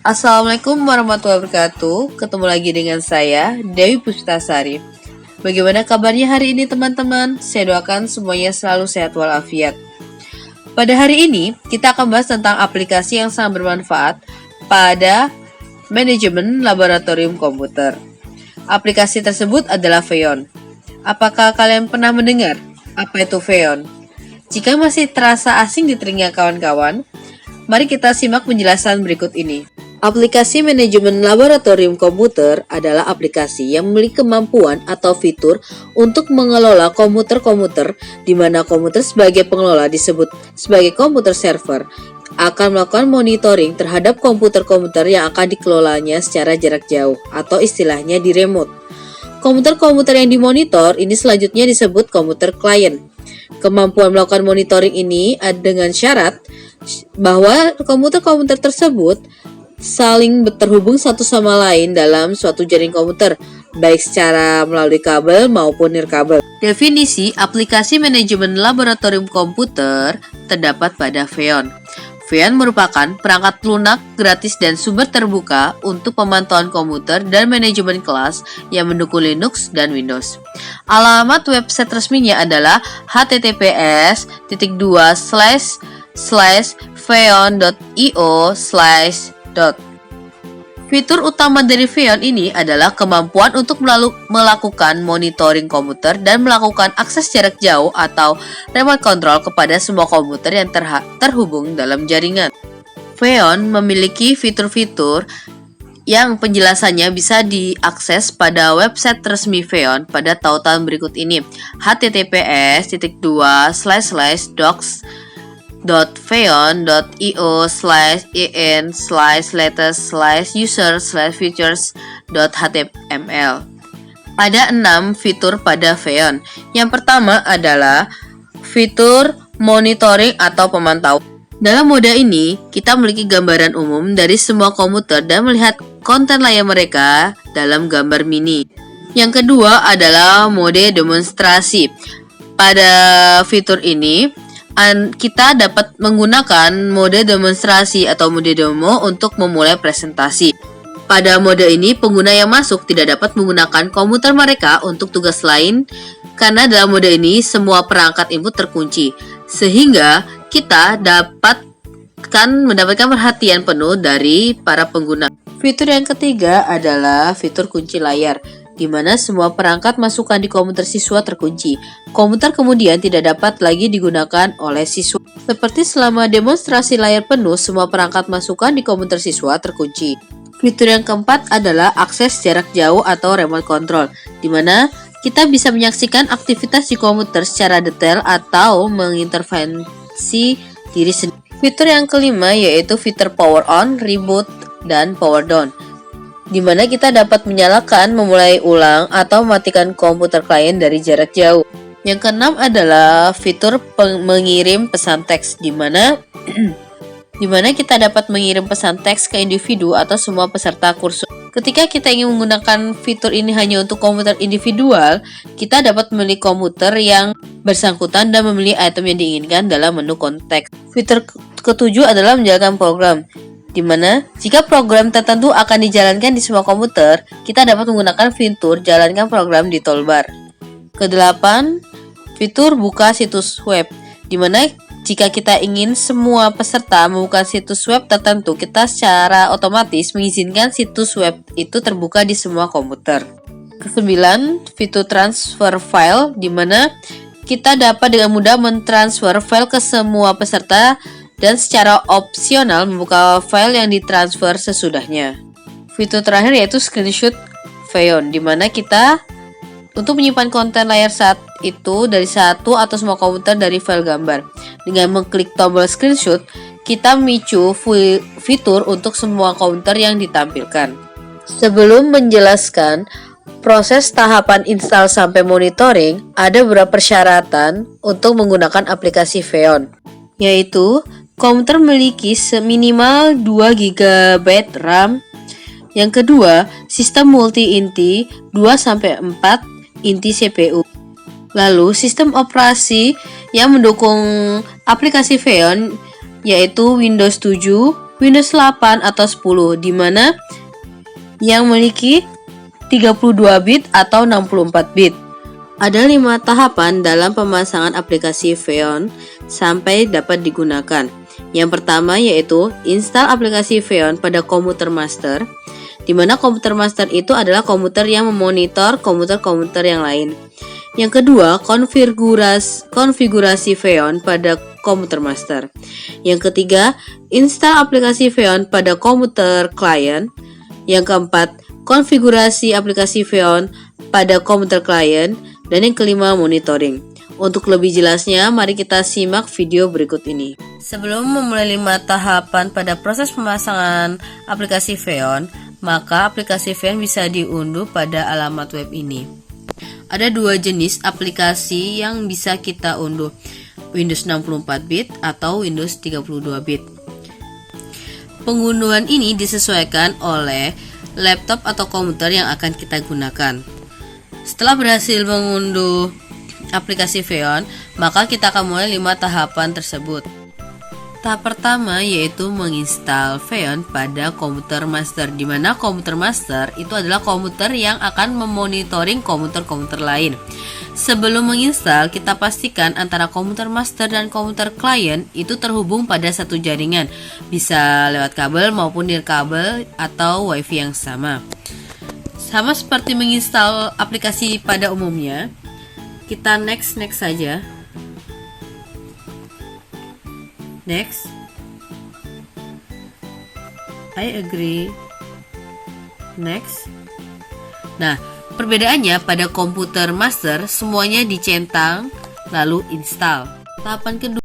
Assalamualaikum warahmatullahi wabarakatuh. Ketemu lagi dengan saya, Dewi Pustasari. Bagaimana kabarnya hari ini teman-teman? Saya doakan semuanya selalu sehat walafiat. Pada hari ini, kita akan bahas tentang aplikasi yang sangat bermanfaat pada manajemen laboratorium komputer. Aplikasi tersebut adalah Phaeon. Apakah kalian pernah mendengar apa itu Phaeon? Jika masih terasa asing di telinga kawan-kawan, mari kita simak penjelasan berikut ini. Aplikasi manajemen laboratorium komputer adalah aplikasi yang memiliki kemampuan atau fitur untuk mengelola komputer-komputer di mana komputer sebagai pengelola disebut sebagai komputer server akan melakukan monitoring terhadap komputer-komputer yang akan dikelolanya secara jarak jauh atau istilahnya di remote. Komputer-komputer yang dimonitor ini selanjutnya disebut komputer klien. Kemampuan melakukan monitoring ini dengan syarat bahwa komputer-komputer tersebut saling terhubung satu sama lain dalam suatu jaring komputer, baik secara melalui kabel maupun nirkabel. Definisi aplikasi manajemen laboratorium komputer terdapat pada Phaeon. Phaeon merupakan perangkat lunak gratis dan sumber terbuka untuk pemantauan komputer dan manajemen kelas yang mendukung Linux dan Windows. Alamat website resminya adalah https://phaeon.io/. Fitur utama dari Phaeon ini adalah kemampuan untuk melakukan monitoring komputer dan melakukan akses jarak jauh atau remote control kepada semua komputer yang terhubung dalam jaringan. Phaeon memiliki fitur-fitur yang penjelasannya bisa diakses pada website resmi Phaeon pada tautan berikut ini: https://docs.phaeon.io/latest/user/features.html. Ada 6 fitur pada Phaeon. Yang pertama adalah fitur monitoring atau pemantauan. Dalam mode ini, kita memiliki gambaran umum dari semua komputer dan melihat konten layar mereka dalam gambar mini. Yang kedua adalah mode demonstrasi. Pada fitur ini, kita dapat menggunakan mode demonstrasi atau mode demo untuk memulai presentasi. Pada mode ini, pengguna yang masuk tidak dapat menggunakan komputer mereka untuk tugas lain karena dalam mode ini semua perangkat input terkunci, sehingga kita mendapatkan perhatian penuh dari para pengguna. Fitur yang ketiga adalah fitur kunci layar, di mana semua perangkat masukan di komputer siswa terkunci. Komputer kemudian tidak dapat lagi digunakan oleh siswa. Seperti selama demonstrasi layar penuh, semua perangkat masukan di komputer siswa terkunci. Fitur yang keempat adalah akses jarak jauh atau remote control, di mana kita bisa menyaksikan aktivitas di komputer secara detail atau mengintervensi diri sendiri. Fitur yang kelima yaitu fitur power on, reboot, dan power down, di mana kita dapat menyalakan, memulai ulang, atau mematikan komputer klien dari jarak jauh. Yang keenam adalah fitur mengirim pesan teks, di mana kita dapat mengirim pesan teks ke individu atau semua peserta kursus. Ketika kita ingin menggunakan fitur ini hanya untuk komputer individual, kita dapat memilih komputer yang bersangkutan dan memilih item yang diinginkan dalam menu konteks. Fitur ketujuh adalah menjalankan program, di mana jika program tertentu akan dijalankan di semua komputer, kita dapat menggunakan fitur jalankan program di toolbar. Kedelapan, fitur buka situs web, di mana jika kita ingin semua peserta membuka situs web tertentu, kita secara otomatis mengizinkan situs web itu terbuka di semua komputer. Kesembilan, fitur transfer file, di mana kita dapat dengan mudah mentransfer file ke semua peserta dan secara opsional membuka file yang ditransfer sesudahnya. Fitur terakhir yaitu screenshot Phaeon, di mana kita untuk menyimpan konten layar saat itu dari satu atau semua komputer dari file gambar. Dengan mengklik tombol screenshot, kita memicu fitur untuk semua komputer yang ditampilkan. Sebelum menjelaskan proses tahapan install sampai monitoring, ada beberapa persyaratan untuk menggunakan aplikasi Phaeon, yaitu komputer memiliki seminimal 2 GB RAM. Yang kedua, sistem multi-inti 2-4 inti CPU. Lalu, sistem operasi yang mendukung aplikasi Phaeon yaitu Windows 7, Windows 8 atau 10, di mana yang memiliki 32 bit atau 64 bit. Ada 5 tahapan dalam pemasangan aplikasi Xeon sampai dapat digunakan. Yang pertama yaitu install aplikasi Xeon pada komputer master, di mana komputer master itu adalah komputer yang memonitor komputer-komputer yang lain. Yang kedua, konfigurasi Xeon pada komputer master. Yang ketiga, install aplikasi Xeon pada komputer klien. Yang keempat, konfigurasi aplikasi Xeon pada komputer klien. Dan yang kelima, monitoring. Untuk lebih jelasnya, mari kita simak video berikut ini. Sebelum memulai 5 tahapan pada proses pemasangan aplikasi Xeon, maka aplikasi Xeon bisa diunduh pada alamat web ini. Ada 2 jenis aplikasi yang bisa kita unduh, Windows 64 bit atau Windows 32 bit. Pengunduhan ini disesuaikan oleh laptop atau komputer yang akan kita gunakan. Setelah berhasil mengunduh aplikasi Xeon, maka kita akan mulai 5 tahapan tersebut. Tahap pertama yaitu menginstal Xeon pada komputer master, di mana komputer master itu adalah komputer yang akan memonitoring komputer-komputer lain. Sebelum menginstal, kita pastikan antara komputer master dan komputer klien itu terhubung pada satu jaringan, bisa lewat kabel maupun nirkabel atau wifi yang sama. Sama seperti menginstal aplikasi pada umumnya, kita next saja. Next. I agree. Next. Nah, perbedaannya pada komputer master semuanya dicentang lalu install. Tahapan kedua